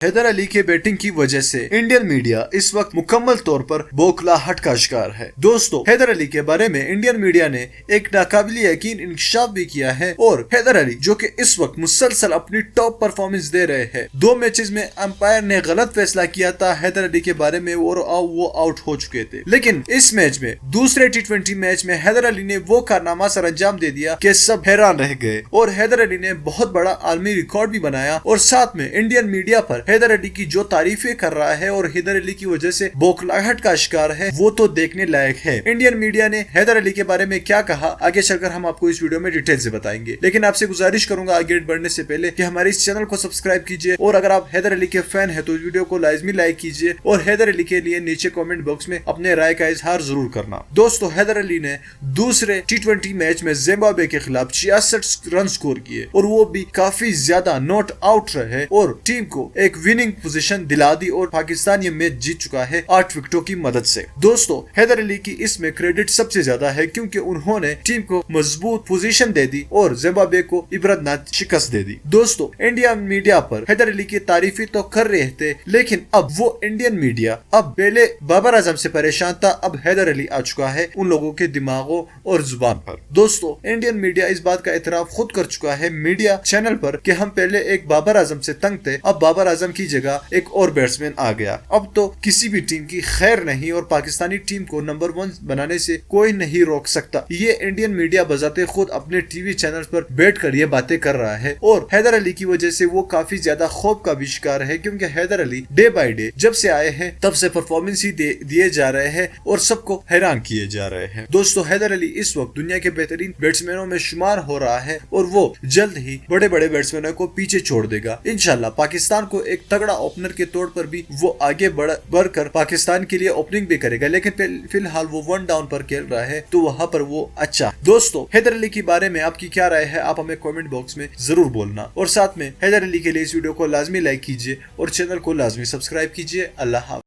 हैदर अली के बैटिंग की वजह से इंडियन मीडिया इस वक्त मुकम्मल तौर पर बौखलाहट का शिकार है। दोस्तों, हैदर अली के बारे में इंडियन मीडिया ने एक नाकाबिले यकीन इंकशाफ भी किया है और हैदर अली जो कि इस वक्त मुसलसल अपनी टॉप परफॉर्मेंस दे रहे हैं। 2 मैचेस में अंपायर ने गलत फैसला किया था हैदर अली के बारे में और वो आउट हो चुके थे, लेकिन इस मैच में दूसरे T20 मैच में हैदर अली ने वो कारनामा सर अंजाम दे दिया कि सब हैरान रह गए और हैदर अली ने बहुत बड़ा आलमी रिकॉर्ड भी बनाया और साथ में इंडियन मीडिया पर हैदर अली की जो तारीफें कर रहा है और हैदर अली की वजह से बौखलाहट का शिकार है, वो तो देखने लायक है। इंडियन मीडिया ने हैदर अली के बारे में क्या कहा, आगे चलकर हम आपको इस वीडियो में डिटेल से बताएंगे, लेकिन आपसे गुजारिश करूंगा आगे बढ़ने से पहले कि हमारे इस चैनल को सब्सक्राइब कीजिए और अगर आप हैदर अली के फैन है तो इस वीडियो को लाजमी लाइक कीजिए और हैदर अली के लिए नीचे कमेंट बॉक्स में अपने राय का इजहार जरूर करना। दोस्तों, हैदर अली ने दूसरे T20 मैच में जिम्बाब्वे के खिलाफ 66 रन स्कोर किए और वो भी काफी ज्यादा नॉट आउट रहे और टीम को एक विनिंग पोजीशन दिला दी और पाकिस्तान ये मैच जीत चुका है 8 विकेटों की मदद से। दोस्तों, हैदर अली की इसमें क्रेडिट सबसे ज्यादा है क्योंकि उन्होंने टीम को मजबूत पोजीशन दे दी और जिम्बाब्वे को इबरतनाक शिकस्त दे दी। दोस्तों, इंडियन मीडिया पर हैदर अली की तारीफी तो कर रहे थे, लेकिन अब वो इंडियन मीडिया अब पहले बाबर आजम से परेशान था, अब हैदर अली आ चुका है उन लोगों के दिमागों और जुबान पर। दोस्तों, इंडियन मीडिया इस बात का इतराफ खुद कर चुका है मीडिया चैनल पर कि हम पहले एक बाबर आजम से तंग थे, अब बाबर आजम की जगह एक और बैट्समैन आ गया, अब तो किसी भी टीम की खैर नहीं और पाकिस्तानी टीम को नंबर 1 बनाने से कोई नहीं रोक सकता। ये इंडियन मीडिया बजाते खुद अपने टीवी चैनल पर बैठकर ये बातें कर रहा है और हैदर अली की वजह से वो काफी ज्यादा खौफ का भी शिकार है क्योंकि Haider Ali day by day जब से आए हैं तब से परफॉर्मेंस ही दिए जा रहे हैं और सबको हैरान किए जा रहे हैं। दोस्तों, हैदर अली इस वक्त दुनिया के बेहतरीन बैट्समैनों में शुमार हो रहा है और वो जल्द ही बड़े बड़े बैट्समैनों को पीछे छोड़ देगा। इंशाल्लाह पाकिस्तान को एक तगड़ा ओपनर के तौर पर भी वो आगे बढ़कर पाकिस्तान के लिए ओपनिंग भी करेगा, लेकिन फिलहाल वो 1 डाउन पर खेल रहा है तो वहां पर वो अच्छा। दोस्तों, हैदर अली के बारे में आपकी क्या राय है, आप हमें कमेंट बॉक्स में जरूर बोलना और साथ में हैदर अली के लिए इस वीडियो को लाजमी लाइक कीजिए और चैनल को लाजमी सब्सक्राइब कीजिए। अल्लाह हाफ़िज़।